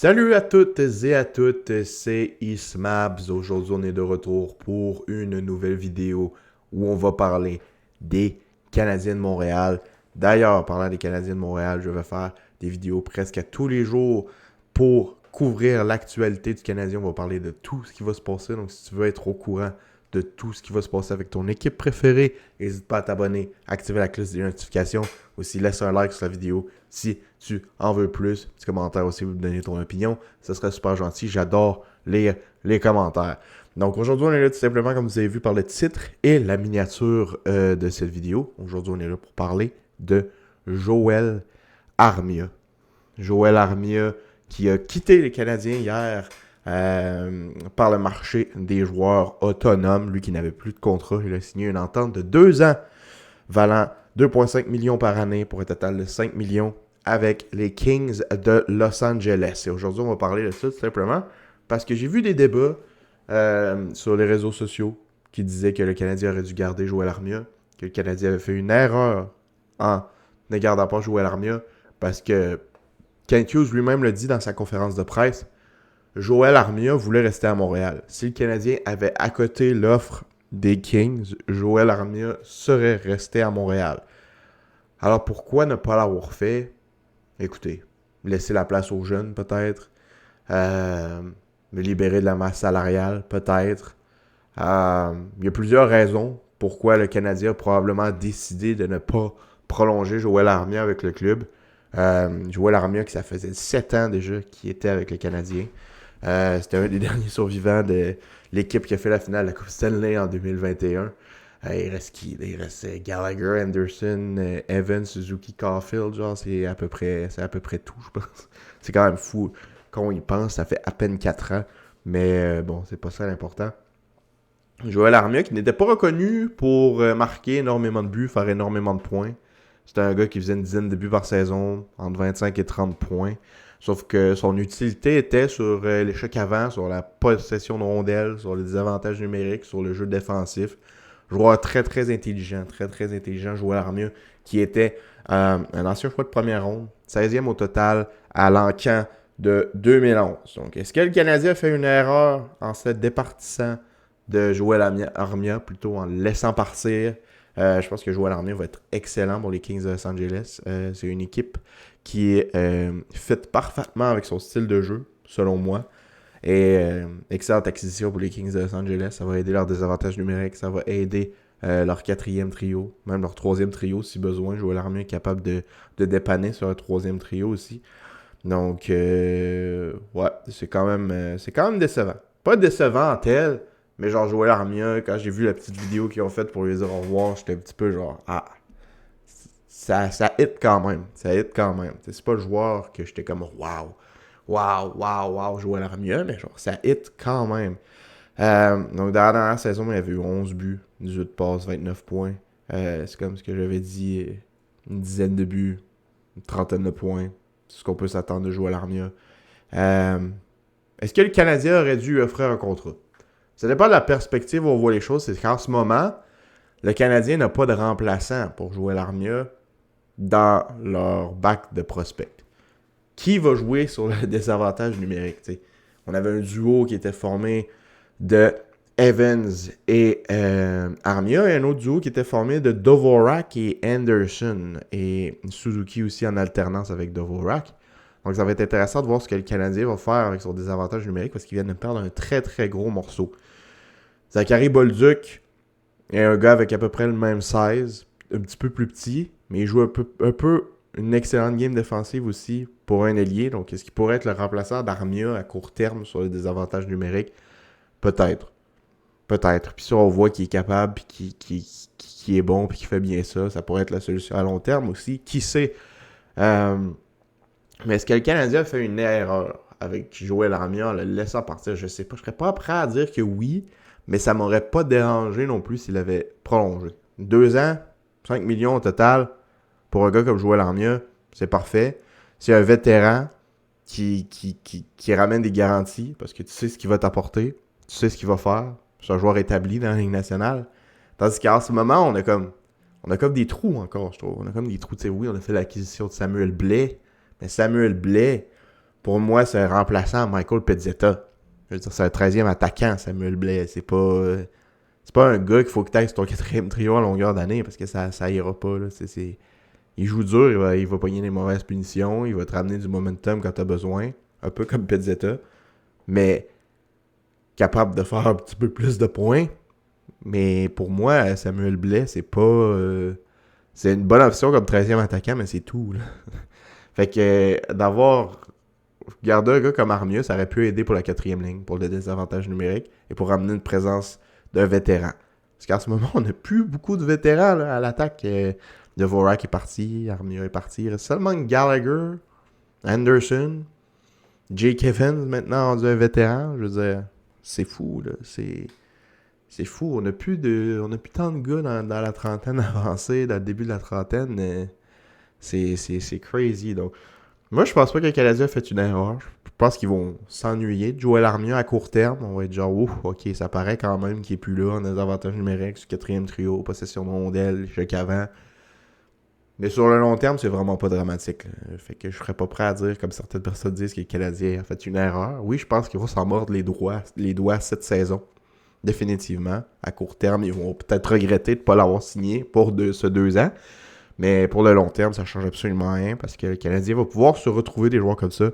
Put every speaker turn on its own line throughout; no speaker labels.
Salut à toutes et à toutes, c'est Ismabs. Aujourd'hui, on est de retour pour une nouvelle vidéo où on va parler des Canadiens de Montréal. D'ailleurs, parlant des Canadiens de Montréal, je vais faire des vidéos presque à tous les jours pour couvrir l'actualité du Canadien. On va parler de tout ce qui va se passer. Donc, si tu veux être au courant de tout ce qui va se passer avec ton équipe préférée, n'hésite pas à t'abonner, activer la cloche des notifications. Aussi, laisse un like sur la vidéo si tu en veux plus. Petit commentaire aussi, vous me donner ton opinion. Ce serait super gentil. J'adore lire les commentaires. Donc aujourd'hui, on est là tout simplement, comme vous avez vu par le titre et la miniature de cette vidéo. Aujourd'hui, on est là pour parler de Joël Armia. Joël Armia qui a quitté les Canadiens hier par le marché des joueurs autonomes. Lui qui n'avait plus de contrat, il a signé une entente de 2 ans valant 2,5 millions par année pour un total de 5 millions avec les Kings de Los Angeles. Et aujourd'hui, on va parler de ça tout simplement parce que j'ai vu des débats sur les réseaux sociaux qui disaient que le Canadien aurait dû garder Joël Armia, que le Canadien avait fait une erreur en ne gardant pas Joël Armia parce que Kent Hughes lui-même le dit dans sa conférence de presse, Joël Armia voulait rester à Montréal. Si le Canadien avait accoté l'offre des Kings, Joël Armia serait resté à Montréal. Alors pourquoi ne pas l'avoir fait? Écoutez, laisser la place aux jeunes peut-être, me libérer de la masse salariale peut-être. Il y a plusieurs raisons pourquoi le Canadien a probablement décidé de ne pas prolonger Joël Armia avec le club. Joël Armia, que ça faisait 7 ans déjà qu'il était avec le Canadien. C'était un des derniers survivants de l'équipe qui a fait la finale de la Coupe Stanley en 2021. Il reste qui? Il reste Gallagher, Anderson, Evans, Suzuki, Caulfield. Genre, c'est à peu près tout, je pense. C'est quand même fou. Quand on y pense, ça fait à peine 4 ans. Mais bon, c'est pas ça l'important. Joël Armia, qui n'était pas reconnu pour marquer énormément de buts, faire énormément de points. C'était un gars qui faisait une dizaine de buts par saison, entre 25 et 30 points. Sauf que son utilité était sur l'échec avant, sur la possession de rondelles, sur les désavantages numériques, sur le jeu défensif. Joueur très très intelligent, Joël Armia, qui était un ancien choix de première ronde, 16e au total à l'encan de 2011. Donc, est-ce que le Canadien a fait une erreur en se départissant de Joël Armia, plutôt en le laissant partir? Je pense que Joël Armia va être excellent pour les Kings de Los Angeles. C'est une équipe qui est fit parfaitement avec son style de jeu, selon moi. Et excellente acquisition pour les Kings de Los Angeles. Ça va aider leur désavantage numérique. Ça va aider leur quatrième trio, même leur troisième trio si besoin. Joël Armia est capable de dépanner sur un troisième trio aussi. Donc, ouais, c'est quand même décevant. Pas décevant en tel, mais genre Joël Armia, quand j'ai vu la petite vidéo qu'ils ont faite pour lui dire au revoir, j'étais un petit peu genre, ça hit quand même. Ça hit quand même. C'est pas le joueur que j'étais comme, wow, Joël Armia, mais genre, ça hit quand même. Donc, dans la dernière saison, il y avait eu 11 buts, 18 passes, 29 points. C'est comme ce que j'avais dit, une dizaine de buts, une trentaine de points. C'est ce qu'on peut s'attendre de Joël Armia. Est-ce que le Canadien aurait dû lui offrir un contrat? Ça dépend de la perspective où on voit les choses. C'est qu'en ce moment, le Canadien n'a pas de remplaçant pour Joël Armia dans leur bac de prospects. Qui va jouer sur le désavantage numérique? T'sais? On avait un duo qui était formé de Evans et Armia, et un autre duo qui était formé de Dvorak et Anderson, et Suzuki aussi en alternance avec Dvorak. Donc ça va être intéressant de voir ce que le Canadien va faire avec son désavantage numérique, parce qu'il vient de perdre un très très gros morceau. Zachary Bolduc est un gars avec à peu près le même size, un petit peu plus petit, mais il joue un peu une excellente game défensive aussi pour un ailier. Donc, est-ce qu'il pourrait être le remplaçant d'Armia à court terme sur les désavantages numériques? Peut-être. Puis si on voit qu'il est capable, puis qu'il est bon, puis qu'il fait bien ça, ça pourrait être la solution à long terme aussi. Qui sait? Mais est-ce que le Canadien a fait une erreur avec Joël Armia en le laissant partir? Je sais pas. Je serais pas prêt à dire que oui, mais ça m'aurait pas dérangé non plus s'il avait prolongé. 2 ans, 5 millions au total, pour un gars comme Joël Armia, c'est parfait. C'est un vétéran qui ramène des garanties, parce que tu sais ce qu'il va t'apporter, tu sais ce qu'il va faire. C'est un joueur établi dans la Ligue nationale. Tandis qu'en ce moment, on a comme des trous encore, je trouve. On a comme des trous. Tu sais, oui, on a fait l'acquisition de Samuel Blais, mais Samuel Blais, Pour moi, c'est un remplaçant à Michael Pezzetta. Je veux dire, c'est un 13e attaquant, Samuel Blais. C'est pas un gars qu'il faut que tu ailles sur ton 4e trio à longueur d'année parce que ça ira pas. Là. Il joue dur, il va pogner des mauvaises punitions, il va te ramener du momentum quand tu as besoin. Un peu comme Pezzetta. Mais capable de faire un petit peu plus de points. Mais pour moi, Samuel Blais, c'est pas. C'est une bonne option comme 13e attaquant, mais c'est tout. Là. Fait que d'avoir gardé un gars comme Armia, ça aurait pu aider pour la 4e ligne, pour le désavantage numérique et pour ramener une présence d'un vétéran. Parce qu'en ce moment, on n'a plus beaucoup de vétérans là, à l'attaque. Dvorak est parti, Armia est parti. Il reste seulement Gallagher, Anderson, Jake Evans maintenant rendu un vétéran. Je veux dire, c'est fou, là. C'est fou. On n'a plus tant de gars dans la trentaine avancée, dans le début de la trentaine. C'est crazy. Donc, moi, je pense pas que le Canadien a fait une erreur. Je pense qu'ils vont s'ennuyer de Joël Armia à court terme. On va être genre, ouf, ok, ça paraît quand même qu'il est plus là. On a des avantages numériques sur 4e trio, possession de rondelle, jeu qu'avant. Mais sur le long terme, c'est vraiment pas dramatique. Là. Fait que je serais pas prêt à dire, comme certaines personnes disent, que le Canadien a fait une erreur. Oui, je pense qu'ils vont s'en mordre les doigts cette saison. Définitivement. À court terme, ils vont peut-être regretter de ne pas l'avoir signé pour ce 2 ans. Mais pour le long terme, ça ne change absolument rien parce que le Canadien va pouvoir se retrouver des joueurs comme ça.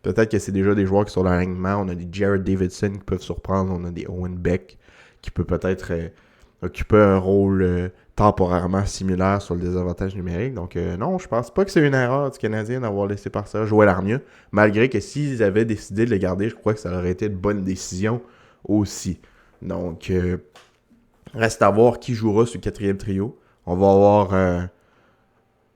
Peut-être que c'est déjà des joueurs qui sont dans l'alignement. On a des Jared Davidson qui peuvent surprendre. On a des Owen Beck qui peut peut-être occuper un rôle temporairement similaire sur le désavantage numérique. Donc non, je pense pas que c'est une erreur du Canadien d'avoir laissé partir Joël Armia. Malgré que s'ils avaient décidé de le garder, je crois que ça aurait été une bonne décision aussi. Donc, reste à voir qui jouera sur le 4e trio. On va avoir un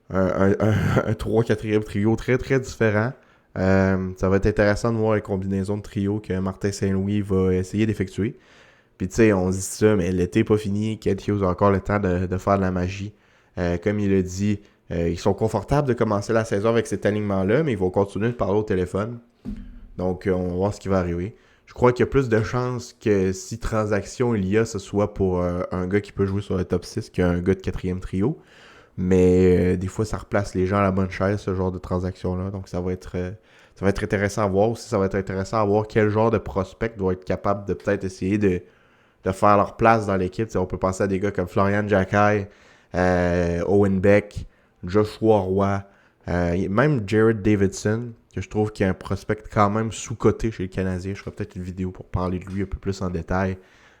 3-4e trio très très différent. Ça va être intéressant de voir les combinaisons de trio que Martin Saint-Louis va essayer d'effectuer. Puis tu sais, on dit ça, mais l'été n'est pas fini. Kent Hughes a encore le temps de faire de la magie. Comme il a dit, ils sont confortables de commencer la saison avec cet alignement-là, mais ils vont continuer de parler au téléphone. Donc, on va voir ce qui va arriver. Je crois qu'il y a plus de chances que si transaction il y a, ce soit pour un gars qui peut jouer sur le top 6 qu'un gars de 4e trio. Mais des fois, ça replace les gens à la bonne chaise, ce genre de transaction-là. Donc, ça va être intéressant à voir aussi. Ça va être intéressant à voir quel genre de prospect doit être capable de peut-être essayer de faire leur place dans l'équipe. T'sais, on peut penser à des gars comme Florian Jacquet, Owen Beck, Joshua Roy, même Jared Davidson, que je trouve qu'il y a un prospect quand même sous-coté chez les Canadiens. Je ferai peut-être une vidéo pour parler de lui un peu plus en détail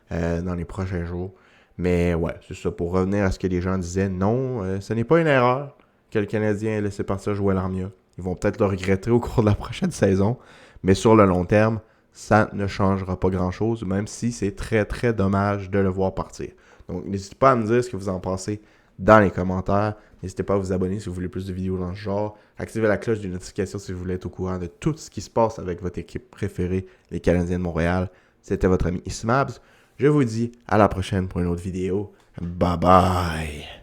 dans les prochains jours. Mais ouais, c'est ça. Pour revenir à ce que les gens disaient, non, ce n'est pas une erreur que le Canadien ait laissé partir Joël Armia. Ils vont peut-être le regretter au cours de la prochaine saison. Mais sur le long terme, ça ne changera pas grand-chose, même si c'est très très dommage de le voir partir. Donc n'hésitez pas à me dire ce que vous en pensez dans les commentaires. N'hésitez pas à vous abonner si vous voulez plus de vidéos dans ce genre. Activez la cloche de notification si vous voulez être au courant de tout ce qui se passe avec votre équipe préférée, les Canadiens de Montréal. C'était votre ami Ismabs. Je vous dis à la prochaine pour une autre vidéo. Bye bye!